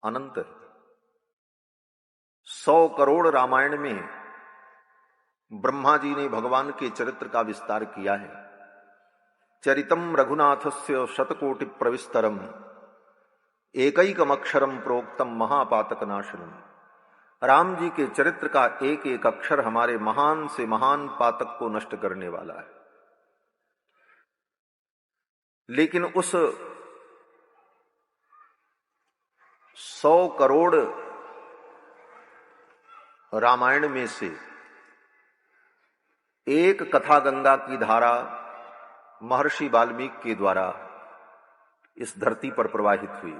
अनंत है। 100 करोड़ रामायण में ब्रह्मा जी ने भगवान के चरित्र का विस्तार किया है। चरितम रघुनाथस्य शतकोटि प्रविस्तरम एकैकम अक्षरम प्रोक्तम महापातक नाशनम। राम जी के चरित्र का एक एक अक्षर हमारे महान से महान पातक को नष्ट करने वाला है। लेकिन उस 100 करोड़ रामायण में से एक कथा गंगा की धारा महर्षि वाल्मीकि के द्वारा इस धरती पर प्रवाहित हुई।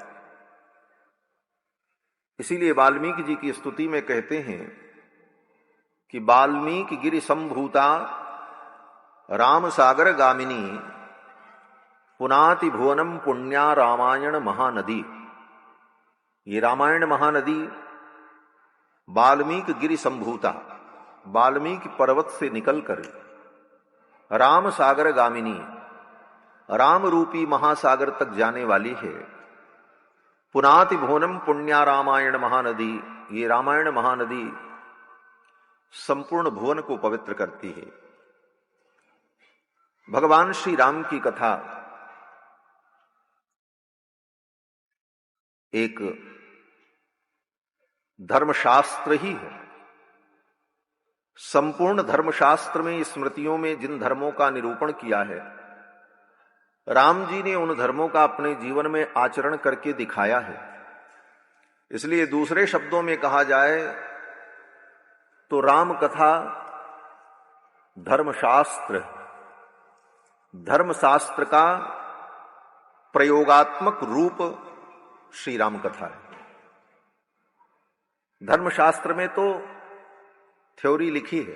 इसीलिए वाल्मीकि जी की स्तुति में कहते हैं कि वाल्मीकि गिरि संभूता राम सागर गामिनी पुनाति भुवनम पुण्या रामायण महानदी। ये रामायण महानदी वाल्मीकि गिरि संभूता, वाल्मीकि पर्वत से निकलकर राम सागर गामिनी, राम रूपी महासागर तक जाने वाली है। पुनाति भुवनम पुण्या रामायण महानदी, ये रामायण महानदी संपूर्ण भुवन को पवित्र करती है। भगवान श्री राम की कथा एक धर्मशास्त्र ही है। संपूर्ण धर्मशास्त्र में, स्मृतियों में जिन धर्मों का निरूपण किया है, राम जी ने उन धर्मों का अपने जीवन में आचरण करके दिखाया है। इसलिए दूसरे शब्दों में कहा जाए तो राम कथा धर्मशास्त्र, धर्मशास्त्र का प्रयोगात्मक रूप श्री राम कथा है। धर्मशास्त्र में तो थ्योरी लिखी है,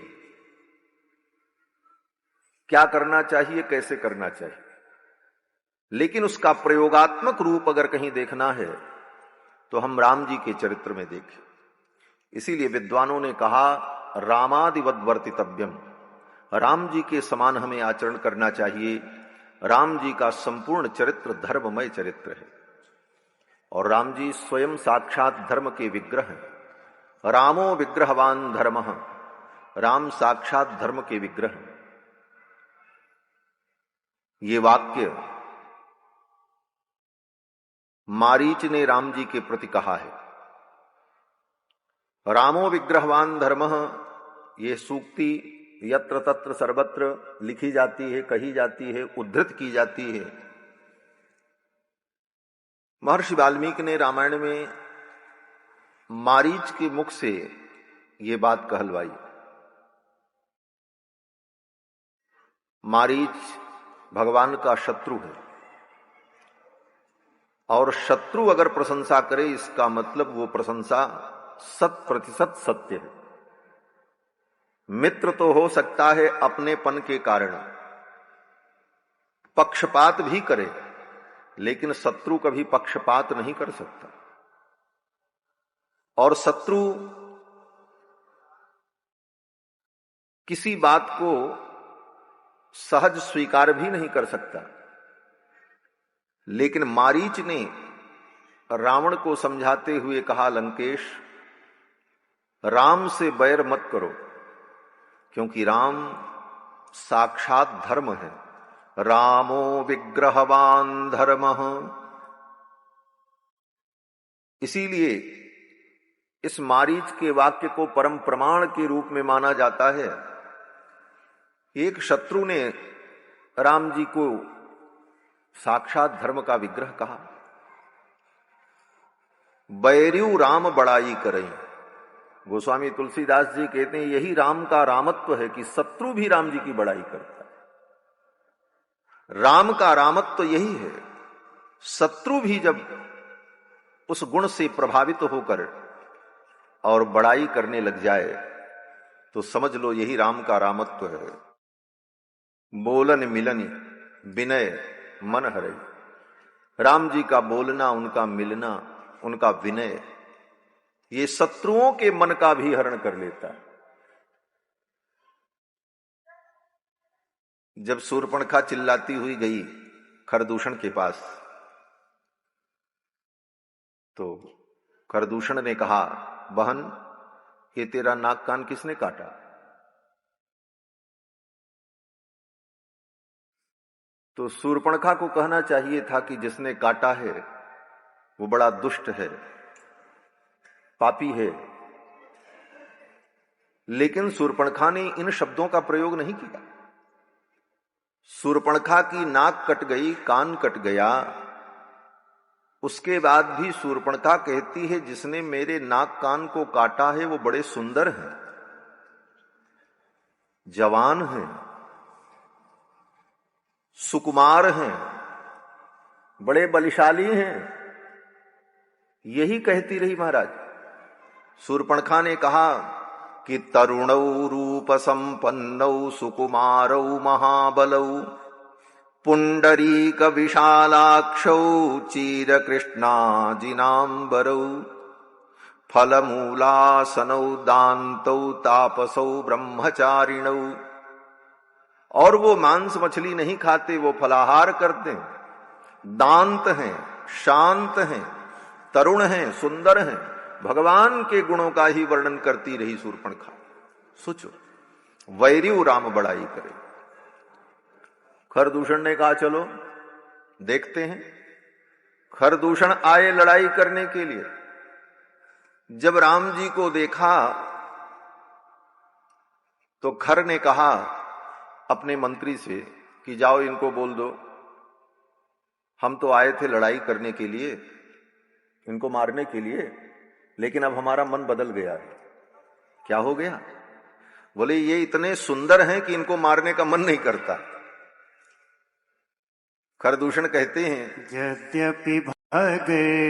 क्या करना चाहिए, कैसे करना चाहिए, लेकिन उसका प्रयोगात्मक रूप अगर कहीं देखना है तो हम राम जी के चरित्र में देखें। इसीलिए विद्वानों ने कहा रामादिवद वर्तितव्यम, राम जी के समान हमें आचरण करना चाहिए। राम जी का संपूर्ण चरित्र धर्ममय चरित्र है और राम जी स्वयं साक्षात धर्म के विग्रह हैं। रामो विग्रहवान धर्मः, राम साक्षात धर्म के विग्रह हैं। ये वाक्य मारीच ने राम जी के प्रति कहा है। रामो विग्रहवान धर्मः, ये सूक्ति यत्र तत्र सर्वत्र लिखी जाती है, कही जाती है, उद्धृत की जाती है। महर्षि वाल्मीकि ने रामायण में मारीच के मुख से ये बात कहलवाई। मारीच भगवान का शत्रु है और शत्रु अगर प्रशंसा करे इसका मतलब वो प्रशंसा 100% सत्य है। मित्र तो हो सकता है अपनेपन के कारण पक्षपात भी करे, लेकिन शत्रु कभी पक्षपात नहीं कर सकता। और शत्रु किसी बात को सहज स्वीकार भी नहीं कर सकता। लेकिन मारीच ने रावण को समझाते हुए कहा, लंकेश राम से बैर मत करो, क्योंकि राम साक्षात धर्म है। रामो विग्रहवान धर्मः। इसीलिए इस मारीच के वाक्य को परम प्रमाण के रूप में माना जाता है। एक शत्रु ने राम जी को साक्षात धर्म का विग्रह कहा। बैरियू राम बड़ाई करई, गोस्वामी तुलसीदास जी कहते हैं यही राम का रामत्व है कि शत्रु भी राम जी की बड़ाई करता है। राम का रामत्व यही है, शत्रु भी जब उस गुण से प्रभावित होकर और बड़ाई करने लग जाए तो समझ लो यही राम का रामत्व है। बोलन मिलन विनय मन हरई, राम जी का बोलना, उनका मिलना, उनका विनय, ये शत्रुओं के मन का भी हरण कर लेता है। जब शूर्पणखा चिल्लाती हुई गई खरदूषण के पास तो खरदूषण ने कहा, बहन ये तेरा नाक कान किसने काटा? तो शूर्पणखा को कहना चाहिए था कि जिसने काटा है वो बड़ा दुष्ट है, पापी है। लेकिन शूर्पणखा ने इन शब्दों का प्रयोग नहीं किया। शूर्पणखा की नाक कट गई, कान कट गया, उसके बाद भी शूर्पणखा कहती है जिसने मेरे नाक कान को काटा है वो बड़े सुंदर हैं, जवान हैं, सुकुमार हैं, बड़े बलशाली हैं। यही कहती रही महाराज। शूर्पणखा ने कहा कि तरुणौ रूप संपन्नौ सुकुमारौ महाबलौ पुंडरीक विशालाक्षौ चीर कृष्णाजिनांबरौ फलमूलासनौ दान्तौ तापसौ ब्रह्मचारिणौ। और वो मांस मछली नहीं खाते, वो फलाहार करते हैं, दांत हैं, शांत हैं, तरुण हैं, सुंदर हैं। भगवान के गुणों का ही वर्णन करती रही शूर्पणखा। सोचो, वैरियु राम बड़ाई करे। खरदूषण ने कहा चलो देखते हैं। खरदूषण आए लड़ाई करने के लिए। जब राम जी को देखा तो खर ने कहा अपने मंत्री से कि जाओ इनको बोल दो, हम तो आए थे लड़ाई करने के लिए, इनको मारने के लिए, लेकिन अब हमारा मन बदल गया है। क्या हो गया? बोले ये इतने सुंदर हैं कि इनको मारने का मन नहीं करता। खरदूषण कहते हैं, यद्यपि भगनीतीन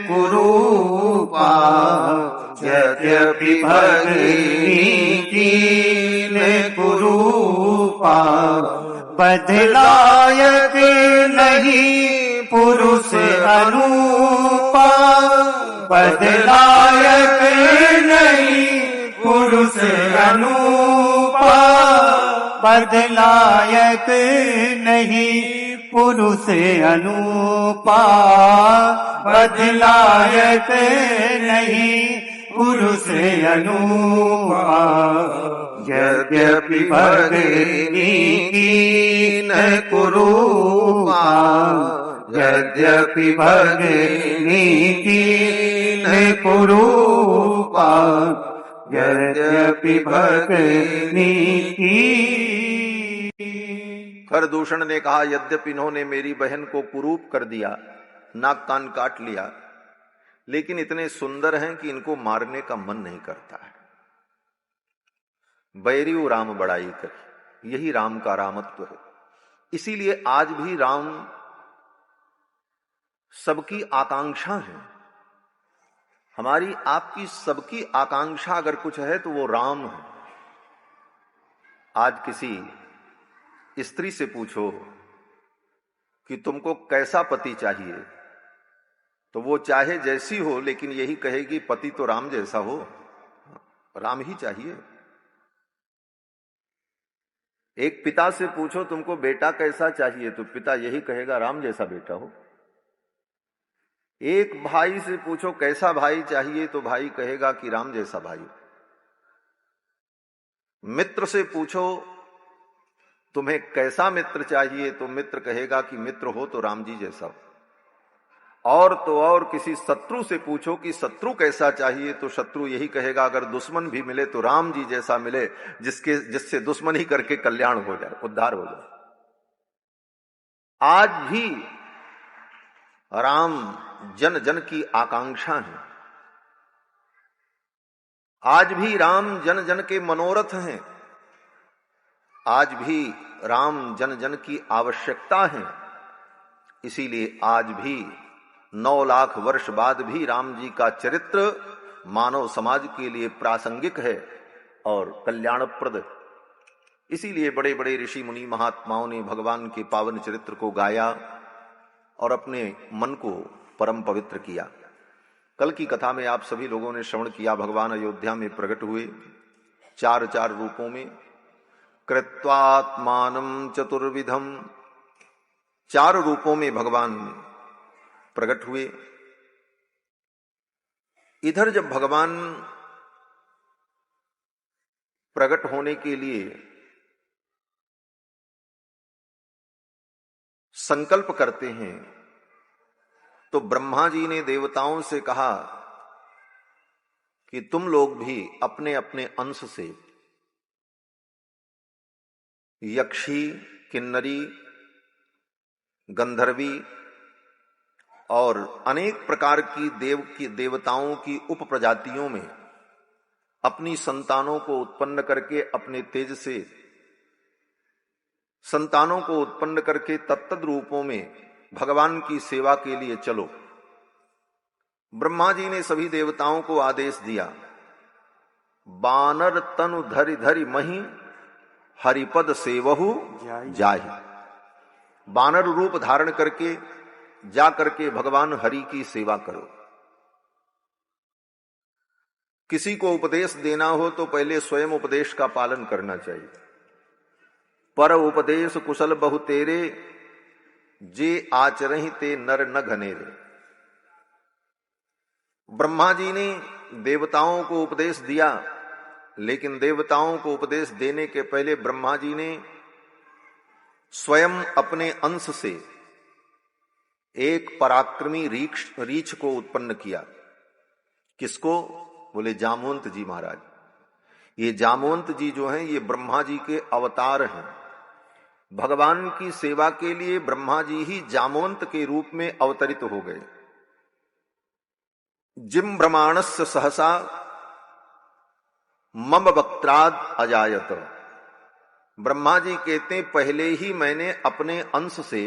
कुरूपा, यद्यपि भगनीतीन कुरूपा, बदलायक नहीं पुरुष अनूपा, बदलायक नहीं पुरुष अनूपा, बदलायक नहीं पुरुष अनूपा, बदलायक नहीं पुरुष अनूपा। यद्यपि भगनीतीन कुरूपा, यद्यपि भगनीतीन कुरूपा, यद्यपि भगनीती। खरदूषण ने कहा यद्यपि इन्होंने मेरी बहन को कुरूप कर दिया, नाक कान काट लिया, लेकिन इतने सुंदर हैं कि इनको मारने का मन नहीं करता है। बैरियु राम बड़ाई करे, यही राम का रामत्व है। इसीलिए आज भी राम सबकी आकांक्षा है। हमारी आपकी सबकी आकांक्षा अगर कुछ है तो वो राम है। आज किसी स्त्री से पूछो कि तुमको कैसा पति चाहिए, तो वो चाहे जैसी हो लेकिन यही कहेगी पति तो राम जैसा हो, राम ही चाहिए। एक पिता से पूछो तुमको बेटा कैसा चाहिए, तो पिता यही कहेगा राम जैसा बेटा हो। एक भाई से पूछो कैसा भाई चाहिए, तो भाई कहेगा कि राम जैसा भाई हो। मित्र से पूछो तुम्हें कैसा मित्र चाहिए, तो मित्र कहेगा कि मित्र हो तो राम जी जैसा हो। और तो और किसी शत्रु से पूछो कि शत्रु कैसा चाहिए, तो शत्रु यही कहेगा अगर दुश्मन भी मिले तो राम जी जैसा मिले, जिससे दुश्मनी करके कल्याण हो जाए, उद्धार हो जाए। आज भी राम जन जन की आकांक्षा है। आज भी राम जन जन के मनोरथ हैं। आज भी राम जन जन की आवश्यकता है। इसीलिए आज भी 9 लाख वर्ष बाद भी राम जी का चरित्र मानव समाज के लिए प्रासंगिक है और कल्याणप्रद। इसीलिए बड़े बड़े ऋषि मुनि महात्माओं ने भगवान के पावन चरित्र को गाया और अपने मन को परम पवित्र किया। कल की कथा में आप सभी लोगों ने श्रवण किया, भगवान अयोध्या में प्रकट हुए 4 रूपों में। कृत्वात्मानं चतुर्विधम, 4 रूपों में भगवान प्रकट हुए। इधर जब भगवान प्रकट होने के लिए संकल्प करते हैं तो ब्रह्मा जी ने देवताओं से कहा कि तुम लोग भी अपने अपने अंश से यक्षी, किन्नरी, गंधर्वी और अनेक प्रकार की देवताओं की उप प्रजातियों में अपनी संतानों को उत्पन्न करके अपने तेज से संतानों को उत्पन्न करके तत्त रूपों में भगवान की सेवा के लिए चलो। ब्रह्मा जी ने सभी देवताओं को आदेश दिया, बानर तनु धरि धरि मही हरिपद सेवहु जाहि। बानर रूप धारण करके जा करके भगवान हरि की सेवा करो। किसी को उपदेश देना हो तो पहले स्वयं उपदेश का पालन करना चाहिए। पर उपदेश कुशल बहु तेरे, जे आचरहि ते नर न घनेरे। ब्रह्मा जी ने देवताओं को उपदेश दिया, लेकिन देवताओं को उपदेश देने के पहले ब्रह्मा जी ने स्वयं अपने अंश से एक पराक्रमी रीछ को उत्पन्न किया। किसको? बोले जामवंत जी महाराज। ये जामवंत जी जो हैं ये ब्रह्मा जी के अवतार हैं। भगवान की सेवा के लिए ब्रह्मा जी ही जामवंत के रूप में अवतरित हो गए। जिम ब्रह्माणस्य सहसा मम वक्त्राद अजायत। ब्रह्मा जी कहते पहले ही मैंने अपने अंश से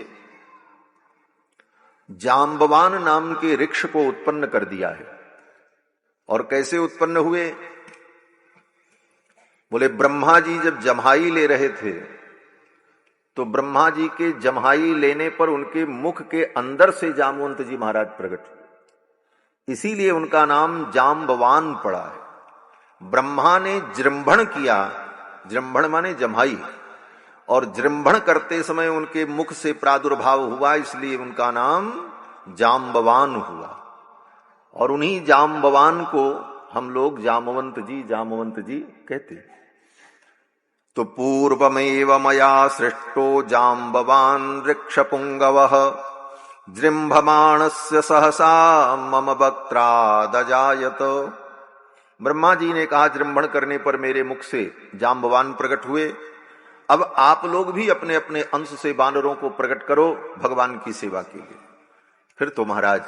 जाम्बवान नाम के वृक्ष को उत्पन्न कर दिया है। और कैसे उत्पन्न हुए? बोले ब्रह्मा जी जब जम्हाई ले रहे थे तो ब्रह्मा जी के जम्हाई लेने पर उनके मुख के अंदर से जामवंत जी महाराज प्रकट हुए, इसीलिए उनका नाम जाम्बवान पड़ा है। ब्रह्मा ने जृंभण किया, जृंभण माने जम्हाई, और जृंभण करते समय उनके मुख से प्रादुर्भाव हुआ, इसलिए उनका नाम जाम्बवान हुआ। और उन्हीं जाम्बवान को हम लोग जामवंत जी कहते। तो पूर्वमेव मया सृष्टो जाम्बवान वृक्ष पुंगवः, जृंभमाणस्य सहसा मम वक्त्रादजायत। ब्रह्मा जी ने कहा जृंभण करने पर मेरे मुख से जाम्बवान प्रकट हुए। अब आप लोग भी अपने अपने अंश से बानरों को प्रकट करो भगवान की सेवा के लिए। फिर तो महाराज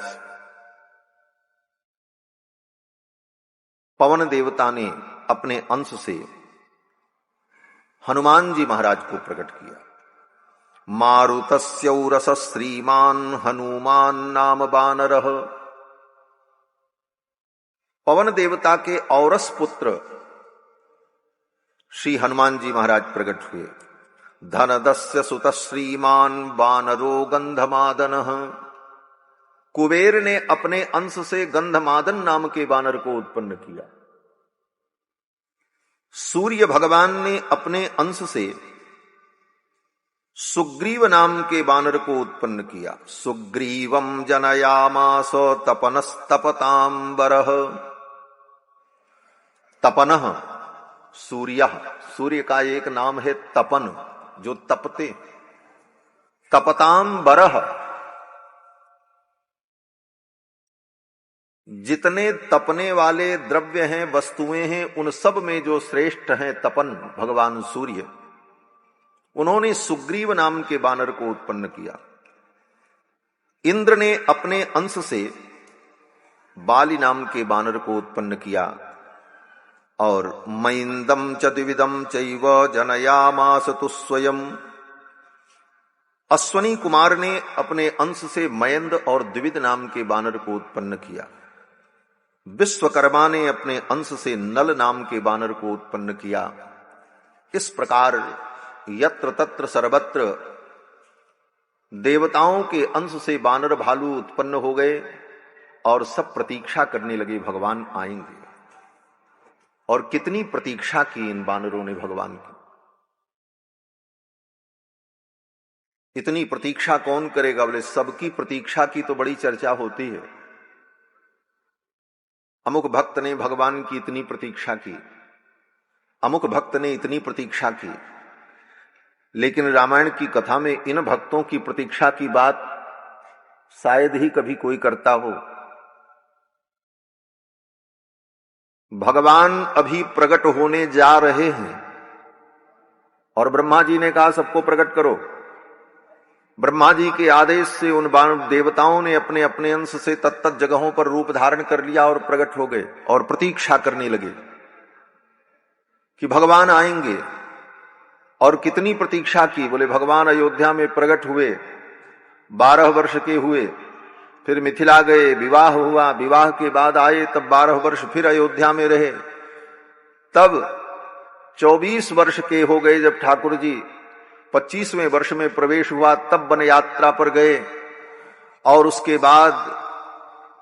पवन देवता ने अपने अंश से हनुमान जी महाराज को प्रकट किया। मारुतस्यौरस श्रीमान हनुमान नाम बानरः। पवन देवता के औरस पुत्र श्री हनुमान जी महाराज प्रकट हुए। धनदस्य सुत श्रीमान बानरो गंधमादनः। कुबेर ने अपने अंश से गंधमादन नाम के बानर को उत्पन्न किया। सूर्य भगवान ने अपने अंश से सुग्रीव नाम के बानर को उत्पन्न किया। सुग्रीवम जनयामास तपनस्तपतांबरः। तपनः सूर्य, सूर्य का एक नाम है तपन, जो तपते। तपतांबरः, जितने तपने वाले द्रव्य हैं, वस्तुएं हैं, उन सब में जो श्रेष्ठ हैं तपन भगवान सूर्य। उन्होंने सुग्रीव नाम के बानर को उत्पन्न किया। इंद्र ने अपने अंश से बाली नाम के बानर को उत्पन्न किया। और मैंदम च द्विविधम चैव जनयामास तु स्वयं। अश्वनी कुमार ने अपने अंश से मयंद और द्विविध नाम के बानर को उत्पन्न किया। विश्वकर्मा ने अपने अंश से नल नाम के बानर को उत्पन्न किया। इस प्रकार यत्र तत्र सर्वत्र देवताओं के अंश से बानर भालू उत्पन्न हो गए और सब प्रतीक्षा करने लगे भगवान आएंगे। और कितनी प्रतीक्षा की इन बानरों ने भगवान की। इतनी प्रतीक्षा कौन करेगा? बोले सबकी प्रतीक्षा की तो बड़ी चर्चा होती है। अमुक भक्त ने भगवान की इतनी प्रतीक्षा की, अमुक भक्त ने इतनी प्रतीक्षा की। लेकिन रामायण की कथा में इन भक्तों की प्रतीक्षा की बात शायद ही कभी कोई करता हो। भगवान अभी प्रकट होने जा रहे हैं और ब्रह्मा जी ने कहा सबको प्रकट करो। ब्रह्मा जी के आदेश से उन देवताओं ने अपने अपने अंश से तत्त जगहों पर रूप धारण कर लिया और प्रकट हो गए और प्रतीक्षा करने लगे कि भगवान आएंगे। और कितनी प्रतीक्षा की, बोले भगवान अयोध्या में प्रकट हुए, 12 वर्ष के हुए, फिर मिथिला गए, विवाह हुआ, विवाह के बाद आए, तब 12 वर्ष फिर अयोध्या में रहे, तब 24 वर्ष के हो गए जब ठाकुर जी 25वें वर्ष में प्रवेश हुआ, तब वन यात्रा पर गए। और उसके बाद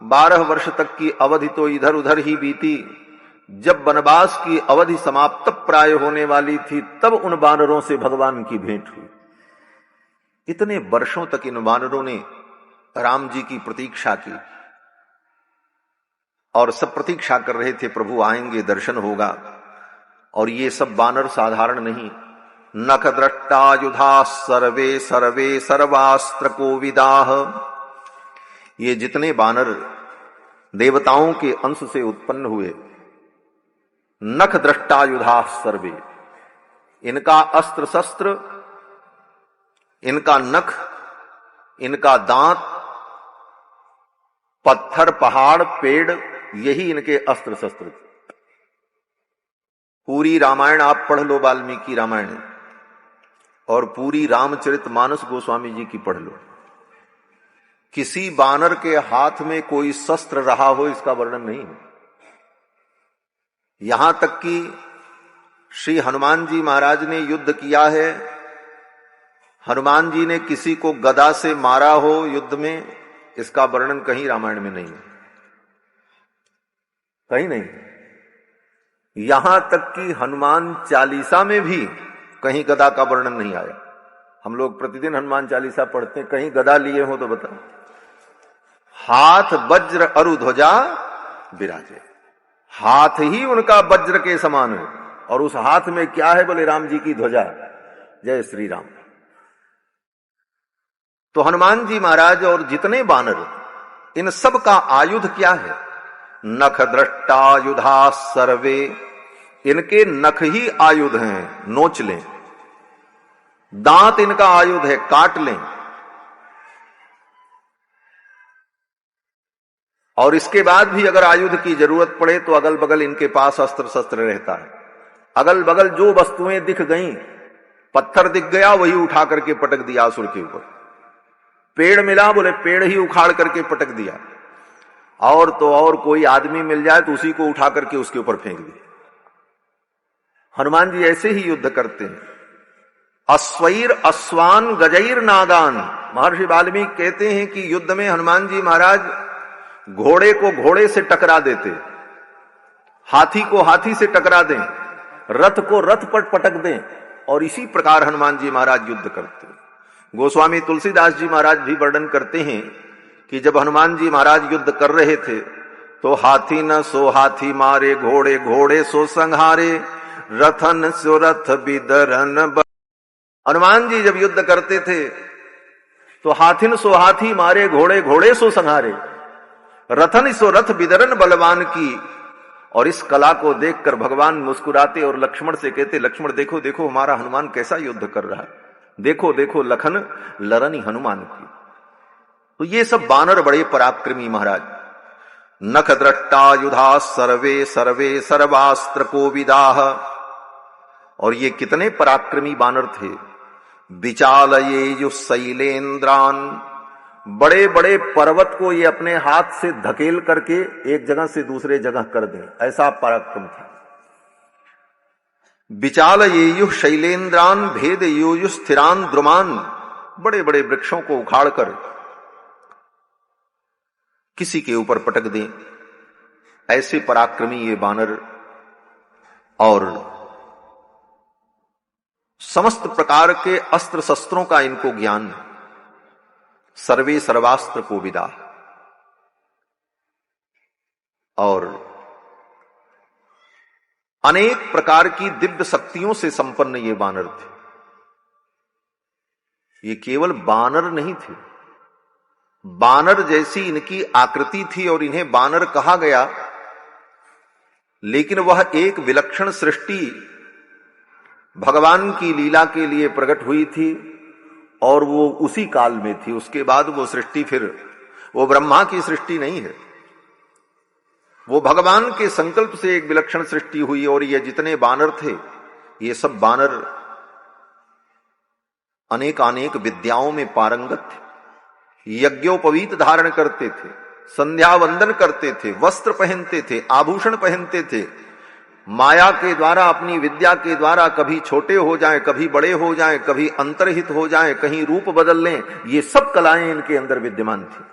12 वर्ष तक की अवधि तो इधर उधर ही बीती। जब वनवास की अवधि समाप्त प्राय होने वाली थी, तब उन वानरों से भगवान की भेंट हुई। इतने वर्षों तक इन वानरों ने राम जी की प्रतीक्षा की और सब प्रतीक्षा कर रहे थे प्रभु आएंगे, दर्शन होगा। और ये सब वानर साधारण नहीं, नख दृष्टायुधा सर्वे सर्वे सर्वास्त्र कोविदाह। ये जितने वानर देवताओं के अंश से उत्पन्न हुए, नख दृष्टायुधा सर्वे, इनका अस्त्र शस्त्र, इनका नख, इनका दांत, पत्थर, पहाड़, पेड़, यही इनके अस्त्र शस्त्र थे। पूरी रामायण आप पढ़ लो, वाल्मीकि रामायण, और पूरी रामचरितमानस गोस्वामी जी की पढ़ लो। किसी बानर के हाथ में कोई शस्त्र रहा हो इसका वर्णन नहीं है। यहां तक कि श्री हनुमान जी महाराज ने युद्ध किया है, हनुमान जी ने किसी को गदा से मारा हो युद्ध में, इसका वर्णन कहीं रामायण में नहीं है, कहीं नहीं। यहां तक कि हनुमान चालीसा में भी कहीं गदा का वर्णन नहीं आया। हम लोग प्रतिदिन हनुमान चालीसा पढ़ते हैं, कहीं गदा लिए हो तो बताओ। हाथ वज्र अरु ध्वजा विराजे, हाथ ही उनका वज्र के समान है। और उस हाथ में क्या है, बोले राम जी की ध्वजा, जय श्री राम। तो हनुमान जी महाराज और जितने बानर, इन सब का आयुध क्या है? नख दृष्टायुधा सर्वे, इनके नख ही आयुध हैं, नोच लें। दांत इनका आयुध है, काट लें। और इसके बाद भी अगर आयुध की जरूरत पड़े तो अगल बगल इनके पास अस्त्र शस्त्र रहता है। अगल बगल जो वस्तुएं दिख गईं, पत्थर दिख गया वही उठा करके पटक दिया असुर के ऊपर। पेड़ मिला, बोले पेड़ ही उखाड़ करके पटक दिया। और तो और कोई आदमी मिल जाए तो उसी को उठा करके उसके ऊपर फेंक दिया। हनुमान जी ऐसे ही युद्ध करते हैं। अश्वैर अश्वान गजैर नागान, महर्षि वाल्मीकि कहते हैं कि युद्ध में हनुमान जी महाराज घोड़े को घोड़े से टकरा देते, हाथी को हाथी से टकरा दें, रथ को रथ पर पटक दें, और इसी प्रकार हनुमान जी महाराज युद्ध करते। गोस्वामी तुलसीदास जी महाराज भी वर्णन करते हैं कि जब हनुमान जी महाराज युद्ध कर रहे थे तो हाथी न सो हाथी मारे, घोड़े घोड़े सो संहारे, रथन सो रथ बिदरन। हनुमान जी जब युद्ध करते थे तो हाथिन सो हाथी मारे, घोड़े घोड़े सो संहारे, रथन सो रथ बिदरन बलवान की। और इस कला को देखकर भगवान मुस्कुराते और लक्ष्मण से कहते, लक्ष्मण देखो देखो हमारा हनुमान कैसा युद्ध कर रहा है, देखो देखो लखन लरनी हनुमान की। तो ये सब बानर बड़े पराक्रमी महाराज। नख दृष्टायुधा सर्वे सर्वे सर्वास्त्र कोविदाह। और ये कितने पराक्रमी बानर थे। विचालयेयुः शैलेन्द्रान, बड़े बड़े पर्वत को ये अपने हाथ से धकेल करके एक जगह से दूसरे जगह कर दें, ऐसा पराक्रम था। विचालयेयुः शैलेन्द्रान भेदयेयुः स्थिरान द्रुमान, बड़े बड़े वृक्षों को उखाड़कर किसी के ऊपर पटक दें, ऐसे पराक्रमी ये बानर। और समस्त प्रकार के अस्त्र शस्त्रों का इनको ज्ञान। सर्वे सर्वास्त्र कोविदा। और अनेक प्रकार की दिव्य शक्तियों से संपन्न ये बानर थे। ये केवल बानर नहीं थे, बानर जैसी इनकी आकृति थी और इन्हें बानर कहा गया, लेकिन वह एक विलक्षण सृष्टि भगवान की लीला के लिए प्रकट हुई थी और वो उसी काल में थी। उसके बाद वो सृष्टि फिर वो ब्रह्मा की सृष्टि नहीं है, वो भगवान के संकल्प से एक विलक्षण सृष्टि हुई। और ये जितने बानर थे, ये सब बानर अनेक अनेक विद्याओं में पारंगत थे, यज्ञोपवीत धारण करते थे, संध्या वंदन करते थे, वस्त्र पहनते थे, आभूषण पहनते थे, माया के द्वारा, अपनी विद्या के द्वारा कभी छोटे हो जाएं, कभी बड़े हो जाएं, कभी अंतर्हित हो जाएं, कहीं रूप बदल लें, ये सब कलाएं इनके अंदर विद्यमान थी।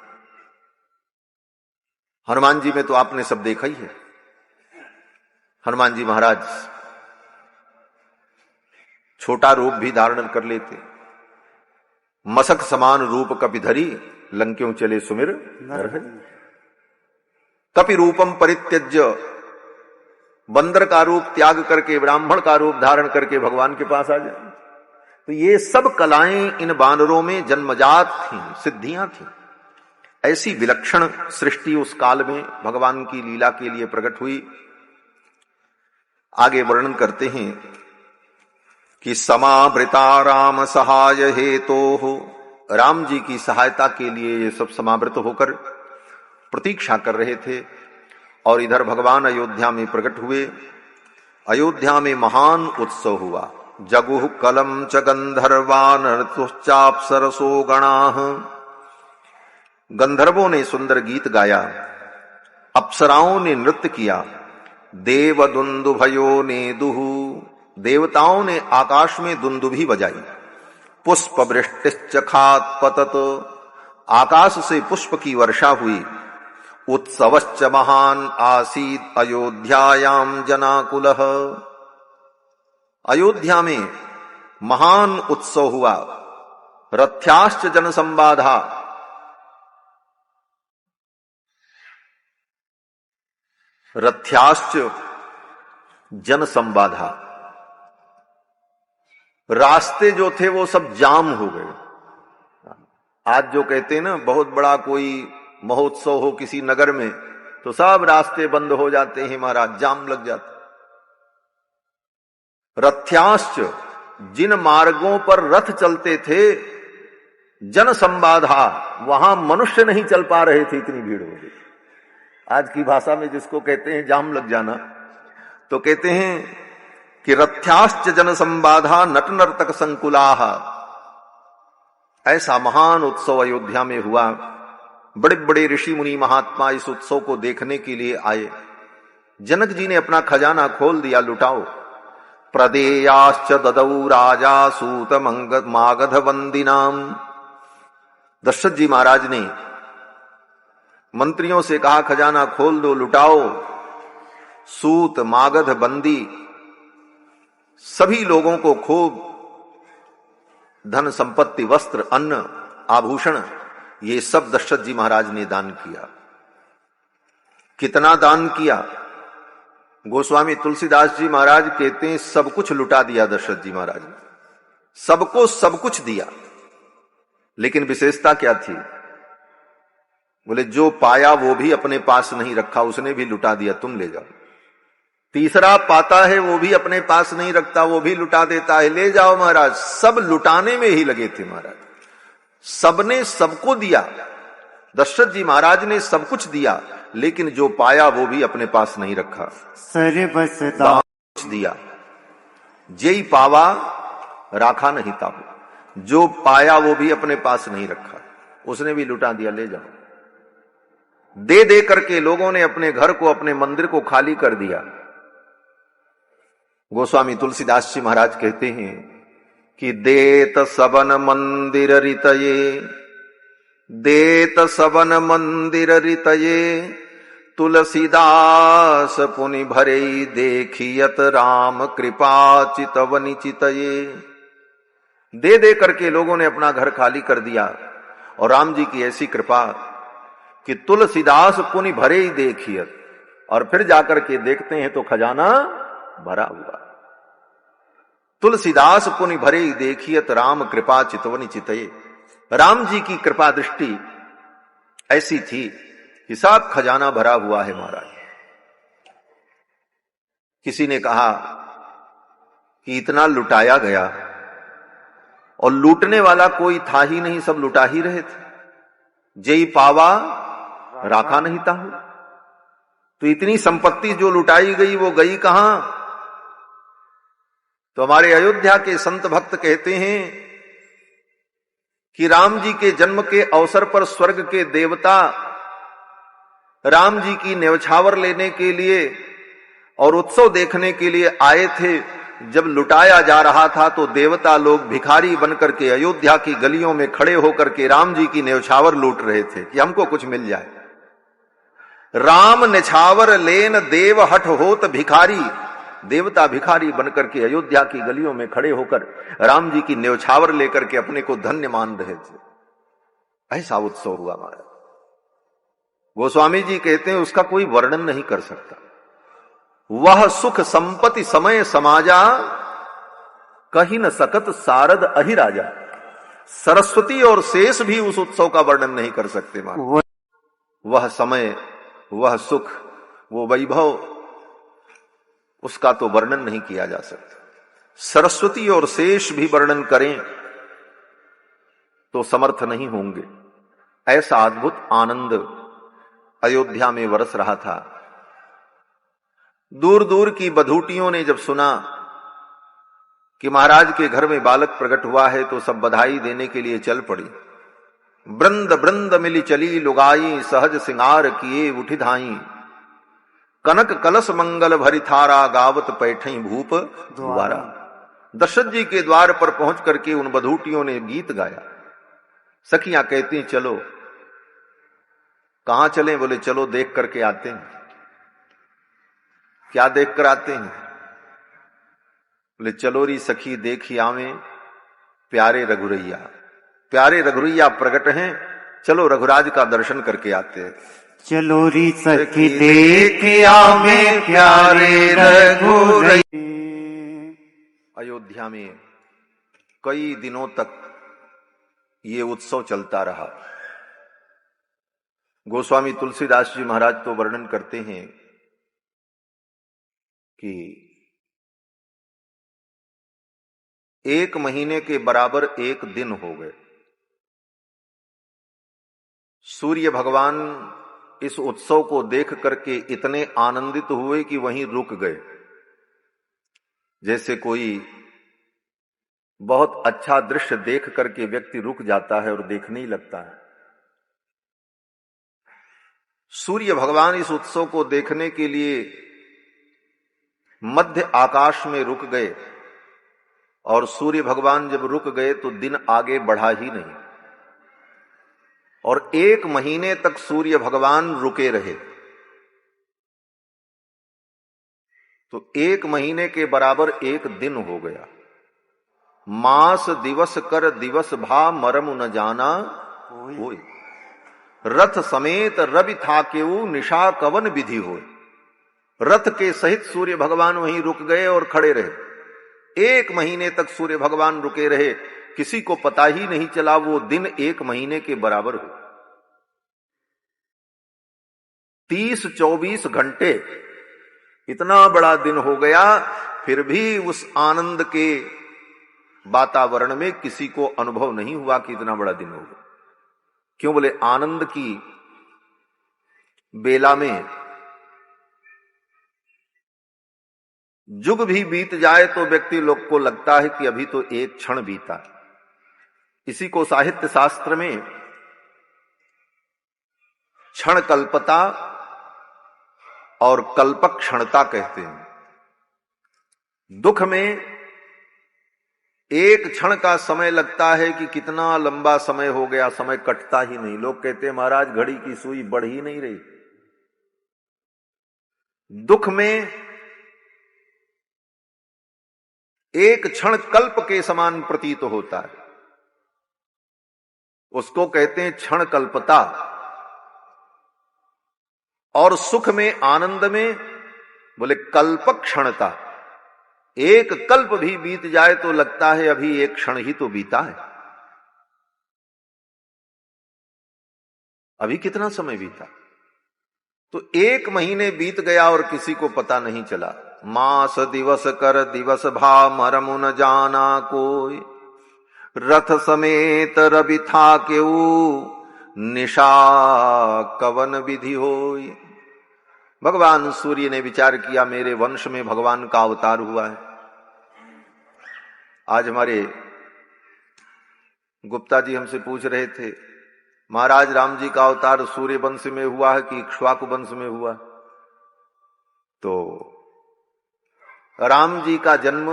हनुमान जी में तो आपने सब देखा ही है। हनुमान जी महाराज छोटा रूप भी धारण कर लेते, मसक समान रूप कपि धरी, लंक्यों चले सुमिर नरहरि। कपि रूपम परित्यज्य, बंदर का रूप त्याग करके ब्राह्मण का रूप धारण करके भगवान के पास आ जाए। तो ये सब कलाएं इन बानरों में जन्मजात थीं, सिद्धियां थीं। ऐसी विलक्षण सृष्टि उस काल में भगवान की लीला के लिए प्रकट हुई। आगे वर्णन करते हैं कि समावृता राम सहाय हेतोः, राम जी की सहायता के लिए ये सब समावृत होकर प्रतीक्षा कर रहे थे। और इधर भगवान अयोध्या में प्रकट हुए। अयोध्या में महान उत्सव हुआ। जगुः कलम च गंधर्वानर्तुश्चाप्सरसो गणाः, गंधर्वों ने सुंदर गीत गाया, अप्सराओं ने नृत्य किया, देव दुंदुभयो ने दुहु, देवताओं ने आकाश में दुंदुभी बजाई, पुष्प वृष्टिश्च खात पतत, आकाश से पुष्प की वर्षा हुई, उत्सवश्च महान आसीत अयोध्यायाम जनाकुलः, अयोध्या में महान उत्सव हुआ। रथ्याश्च जन संबाधा, रथ्याश्च जन संबाधा, रास्ते जो थे वो सब जाम हो गए। आज जो कहते हैं ना, बहुत बड़ा कोई महोत्सव हो किसी नगर में तो सब रास्ते बंद हो जाते हैं महाराज, जाम लग जाता। रथ्याश्च, जिन मार्गों पर रथ चलते थे, जन संबाधा, वहां मनुष्य नहीं चल पा रहे थे, इतनी भीड़ हो गई। आज की भाषा में जिसको कहते हैं जाम लग जाना, तो कहते हैं कि रथ्याश्च जन संबाधा नट नर्तक संकुलाह, ऐसा महान उत्सव अयोध्या में हुआ। बड़े बड़े ऋषि मुनि महात्मा इस उत्सव को देखने के लिए आए। जनक जी ने अपना खजाना खोल दिया, लुटाओ। प्रदेयाश्च ददौ राजा सूत मागध वंदिनाम, दशरथ जी महाराज ने मंत्रियों से कहा खजाना खोल दो, लुटाओ। सूत मागध बंदी सभी लोगों को खूब धन संपत्ति, वस्त्र, अन्न, आभूषण, ये सब दशरथ जी महाराज ने दान किया। कितना दान किया? गोस्वामी तुलसीदास जी महाराज कहते हैं सब कुछ लुटा दिया दशरथ जी महाराज ने, सबको सब कुछ दिया। लेकिन विशेषता क्या थी? बोले जो पाया वो भी अपने पास नहीं रखा, उसने भी लुटा दिया, तुम ले जाओ। तीसरा पाता है वो भी अपने पास नहीं रखता, वो भी लुटा देता है, ले जाओ महाराज। सब लुटाने में ही लगे थे महाराज, सबने सबको दिया। दशरथ जी महाराज ने सब कुछ दिया, लेकिन जो पाया वो भी अपने पास नहीं रखा, दिया। जेई पावा राखा नहीं ताबू, जो पाया वो भी अपने पास नहीं रखा, उसने भी लुटा दिया, ले जाओ। दे दे करके लोगों ने अपने घर को, अपने मंदिर को खाली कर दिया। गोस्वामी तुलसीदास जी महाराज कहते हैं कि देत सबन मंदिर रितये, देत सबन मंदिर रितये, तुलसीदास पुनि भरे देखियत राम कृपा चितवनि चितये। दे दे करके लोगों ने अपना घर खाली कर दिया, और राम जी की ऐसी कृपा कि तुलसीदास पुनि भरे ही देखियत, और फिर जाकर के देखते हैं तो खजाना भरा हुआ। तुलसीदास पुनि भरे देखियत राम कृपा चितवनि चितये। राम जी की कृपा दृष्टि ऐसी थी कि सब खजाना भरा हुआ है महाराज। किसी ने कहा कि इतना लुटाया गया और लूटने वाला कोई था ही नहीं, सब लुटा ही रहे थे। जय पावा राखा नहीं ताहू। तो इतनी संपत्ति जो लुटाई गई वो गई कहां? तो हमारे अयोध्या के संत भक्त कहते हैं कि राम जी के जन्म के अवसर पर स्वर्ग के देवता राम जी की न्यौछावर लेने के लिए और उत्सव देखने के लिए आए थे। जब लुटाया जा रहा था तो देवता लोग भिखारी बनकर के अयोध्या की गलियों में खड़े होकर के राम जी की न्यौछावर लूट रहे थे कि हमको कुछ मिल जाए। राम निछावर लेन देव हठ होत भिखारी। देवता भिखारी बनकर के अयोध्या की गलियों में खड़े होकर राम जी की न्यौछावर लेकर के अपने को धन्य मान रहे थे। ऐसा उत्सव हुआ महाराज। गोस्वामी जी कहते हैं उसका कोई वर्णन नहीं कर सकता। वह सुख संपत्ति समय समाजा, कहीं न सकत सारद अहिराजा। सरस्वती और शेष भी उस उत्सव का वर्णन नहीं कर सकते महाराज। वह समय, वह सुख, वो वैभव, उसका तो वर्णन नहीं किया जा सकता। सरस्वती और शेष भी वर्णन करें तो समर्थ नहीं होंगे। ऐसा अद्भुत आनंद अयोध्या में बरस रहा था। दूर दूर की बधूटियों ने जब सुना कि महाराज के घर में बालक प्रकट हुआ है तो सब बधाई देने के लिए चल पड़ी। वृंद वृंद मिली चली लुगाई, सहज सिंगार किए उठी धाई। कनक कलश मंगल भरी थारा, गावत पैठई भूप द्वारा। दशरथ जी के द्वार पर पहुंच करके उन बधूटियों ने गीत गाया। सखियां कहती चलो। कहां चलें? बोले चलो देख करके आते हैं। क्या देख कर आते हैं? बोले चलो री सखी देखी आवे प्यारे रघुरैया। प्यारे रघुरैया प्रकट हैं, चलो रघुराज का दर्शन करके आते हैं। चलो री सखी देख आवे प्यारे रघुरैया। अयोध्या में कई दिनों तक ये उत्सव चलता रहा। गोस्वामी तुलसीदास जी महाराज तो वर्णन करते हैं कि 1 महीने के बराबर 1 दिन हो गए। सूर्य भगवान इस उत्सव को देख करके इतने आनंदित हुए कि वहीं रुक गए। जैसे कोई बहुत अच्छा दृश्य देख करके व्यक्ति रुक जाता है और देखने ही लगता है। सूर्य भगवान इस उत्सव को देखने के लिए मध्य आकाश में रुक गए और सूर्य भगवान जब रुक गए तो दिन आगे बढ़ा ही नहीं और 1 महीने तक सूर्य भगवान रुके रहे। तो 1 महीने के बराबर 1 दिन हो गया। मास दिवस कर दिवस भा मरम न जाना होय। रथ समेत रवि था केऊ निशा कवन विधि हो। रथ के सहित सूर्य भगवान वहीं रुक गए और खड़े रहे। 1 महीने तक सूर्य भगवान रुके रहे। किसी को पता ही नहीं चला वो दिन 1 महीने के बराबर हो। 30-24 घंटे इतना बड़ा दिन हो गया, फिर भी उस आनंद के वातावरण में किसी को अनुभव नहीं हुआ कि इतना बड़ा दिन हो गया। क्यों? बोले आनंद की बेला में जुग भी बीत जाए तो व्यक्ति लोग को लगता है कि अभी तो एक क्षण बीता। इसी को साहित्य शास्त्र में क्षण कल्पता और कल्पक क्षणता कहते हैं। दुख में एक क्षण का समय लगता है कि कितना लंबा समय हो गया, समय कटता ही नहीं। लोग कहते हैं महाराज घड़ी की सुई बढ़ ही नहीं रही। दुख में एक क्षण कल्प के समान प्रतीत होता है, उसको कहते हैं क्षण कल्पता। और सुख में, आनंद में बोले कल्पक क्षणता। एक कल्प भी बीत जाए तो लगता है अभी एक क्षण ही तो बीता है। अभी कितना समय बीता? तो 1 महीने बीत गया और किसी को पता नहीं चला। मास दिवस कर दिवस भा मरमु न जाना कोई, रथ समेत रवि था केऊ निशा कवन विधि होई। भगवान सूर्य ने विचार किया मेरे वंश में भगवान का अवतार हुआ है। आज हमारे गुप्ता जी हमसे पूछ रहे थे, महाराज राम जी का अवतार सूर्य वंश में हुआ है कि इक्ष्वाकु वंश में हुआ? तो राम जी का जन्म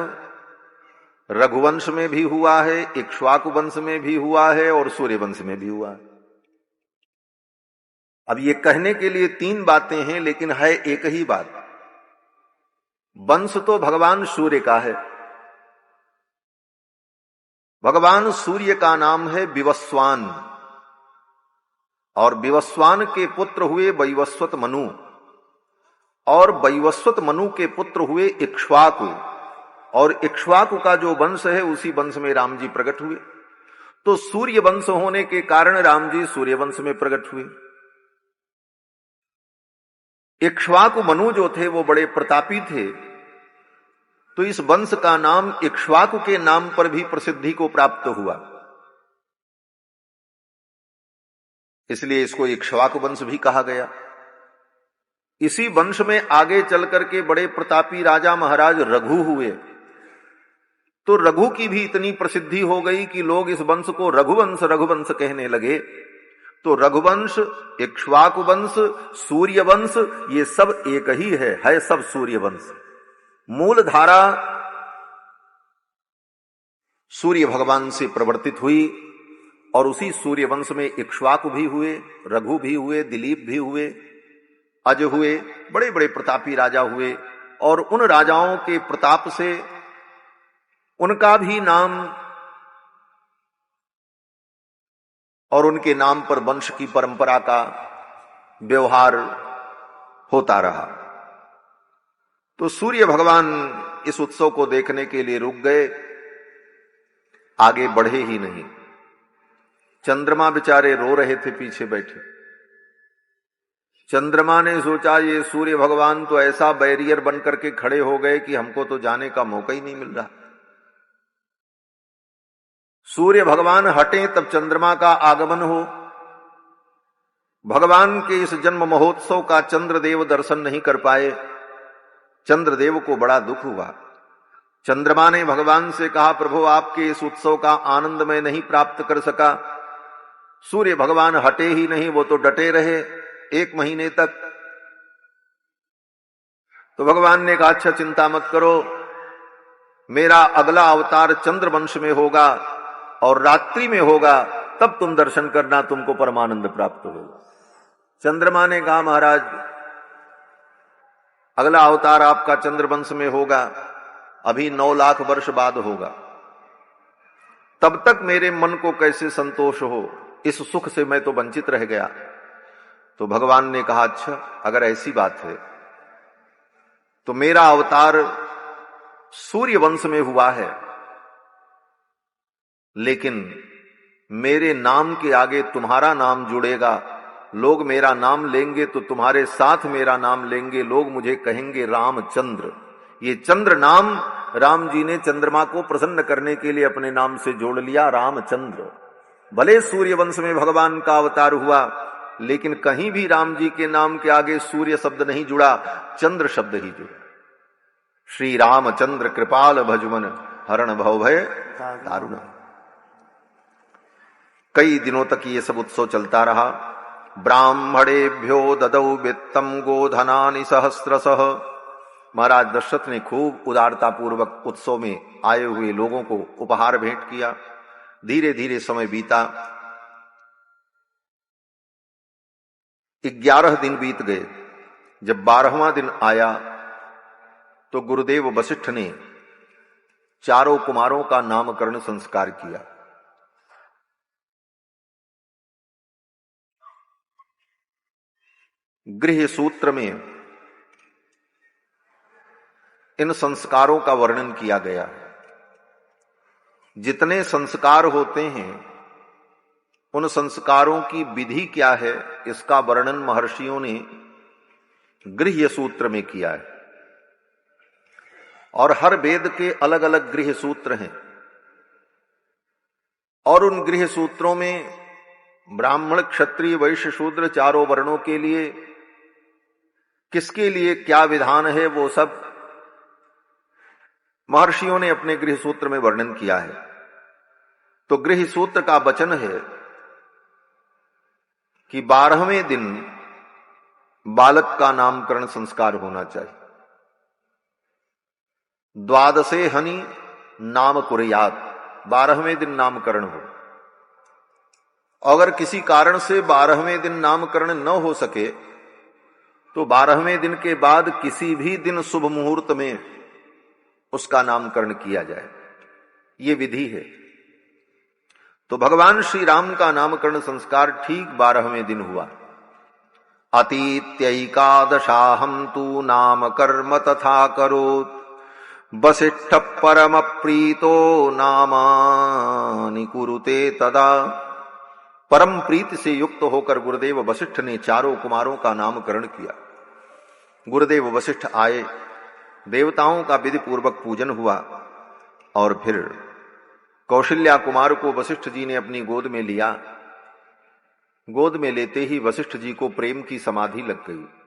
रघुवंश में भी हुआ है, इक्ष्वाकु वंश में भी हुआ है और सूर्य वंश में भी हुआ है। अब ये कहने के लिए 3 बातें हैं, लेकिन है एक ही बात। वंश तो भगवान सूर्य का है। भगवान सूर्य का नाम है विवस्वान, और विवस्वान के पुत्र हुए वैवस्वत मनु, और वैवस्वत मनु के पुत्र हुए इक्ष्वाकु, और इक्ष्वाकु का जो वंश है उसी वंश में राम जी प्रकट हुए। तो सूर्य वंश होने के कारण राम जी सूर्य वंश में प्रकट हुए। इक्ष्वाकु मनु जो थे वो बड़े प्रतापी थे, तो इस वंश का नाम इक्ष्वाकु के नाम पर भी प्रसिद्धि को प्राप्त हुआ, इसलिए इसको इक्ष्वाकु वंश भी कहा गया। इसी वंश में आगे चल करके बड़े प्रतापी राजा महाराज रघु हुए, तो रघु की भी इतनी प्रसिद्धि हो गई कि लोग इस वंश को रघुवंश रघुवंश कहने लगे। तो रघुवंश, इक्ष्वाकु वंश, सूर्य वंश, ये सब एक ही है सब सूर्य वंश। मूल धारा सूर्य भगवान से प्रवर्तित हुई, और उसी सूर्य वंश में इक्ष्वाकु भी हुए, रघु भी हुए, दिलीप भी हुए, अज हुए, बड़े बड़े प्रतापी राजा हुए। और उन राजाओं के प्रताप से उनका भी नाम और उनके नाम पर वंश की परंपरा का व्यवहार होता रहा। तो सूर्य भगवान इस उत्सव को देखने के लिए रुक गए, आगे बढ़े ही नहीं। चंद्रमा बेचारे रो रहे थे पीछे बैठे। चंद्रमा ने सोचा ये सूर्य भगवान तो ऐसा बैरियर बन करके खड़े हो गए कि हमको तो जाने का मौका ही नहीं मिल रहा। सूर्य भगवान हटे तब चंद्रमा का आगमन हो। भगवान के इस जन्म महोत्सव का चंद्रदेव दर्शन नहीं कर पाए। चंद्रदेव को बड़ा दुख हुआ। चंद्रमा ने भगवान से कहा, प्रभु आपके इस उत्सव का आनंद मैं नहीं प्राप्त कर सका। सूर्य भगवान हटे ही नहीं, वो तो डटे रहे 1 महीने तक। तो भगवान ने कहा, अच्छा चिंता मत करो, मेरा अगला अवतार चंद्रवंश में होगा और रात्रि में होगा, तब तुम दर्शन करना, तुमको परमानंद प्राप्त होगा। चंद्रमा ने कहा, महाराज अगला अवतार आपका चंद्रवंश में होगा, अभी 9 लाख वर्ष बाद होगा, तब तक मेरे मन को कैसे संतोष हो, इस सुख से मैं तो वंचित रह गया। तो भगवान ने कहा, अच्छा अगर ऐसी बात है तो मेरा अवतार सूर्य वंश में हुआ है, लेकिन मेरे नाम के आगे तुम्हारा नाम जुड़ेगा। लोग मेरा नाम लेंगे तो तुम्हारे साथ मेरा नाम लेंगे, लोग मुझे कहेंगे रामचंद्र। ये चंद्र नाम राम जी ने चंद्रमा को प्रसन्न करने के लिए अपने नाम से जोड़ लिया, रामचंद्र। भले सूर्य वंश में भगवान का अवतार हुआ, लेकिन कहीं भी राम जी के नाम के आगे सूर्य शब्द नहीं जुड़ा, चंद्र शब्द ही जुड़ा। श्री रामचंद्र कृपाल भजुमन हरण भव भय दारुण। कई दिनों तक ये सब उत्सव चलता रहा। ब्राह्मणेभ्यो ददौ वित्तम गोधनानि सहस्रशः। महाराज दशरथ ने खूब उदारता पूर्वक उत्सव में आए हुए लोगों को उपहार भेंट किया। धीरे धीरे समय बीता, 11 दिन बीत गए। जब 12वां दिन आया तो गुरुदेव वशिष्ठ ने चारों कुमारों का नामकरण संस्कार किया। गृह सूत्र में इन संस्कारों का वर्णन किया गया है। जितने संस्कार होते हैं उन संस्कारों की विधि क्या है, इसका वर्णन महर्षियों ने गृह्य सूत्र में किया है। और हर वेद के अलग अलग गृह्य सूत्र हैं, और उन गृह्य सूत्रों में ब्राह्मण, क्षत्रिय, वैश्य, शूद्र चारों वर्णों के लिए किसके लिए क्या विधान है, वो सब महर्षियों ने अपने गृह्य सूत्र में वर्णन किया है। तो गृह्य सूत्र का वचन है कि 12वें दिन बालक का नामकरण संस्कार होना चाहिए। द्वादशे हनि नाम कुर्यात्, 12वें दिन नामकरण हो। अगर किसी कारण से 12वें दिन नामकरण न हो सके तो 12वें दिन के बाद किसी भी दिन शुभ मुहूर्त में उसका नामकरण किया जाए, ये विधि है। तो भगवान श्री राम का नामकरण संस्कार ठीक 12वें दिन हुआ। अतीत्यैकादशाहं तु नाम कर्म तथा करोत्, वसिष्ठ परम प्रीतो नामानि कुरुते तदा। परम प्रीति से युक्त होकर गुरुदेव वशिष्ठ ने चारों कुमारों का नामकरण किया। गुरुदेव वशिष्ठ आए, देवताओं का विधि पूर्वक पूजन हुआ, और फिर कौशल्या कुमार को वशिष्ठ जी ने अपनी गोद में लिया। गोद में लेते ही वशिष्ठ जी को प्रेम की समाधि लग गई।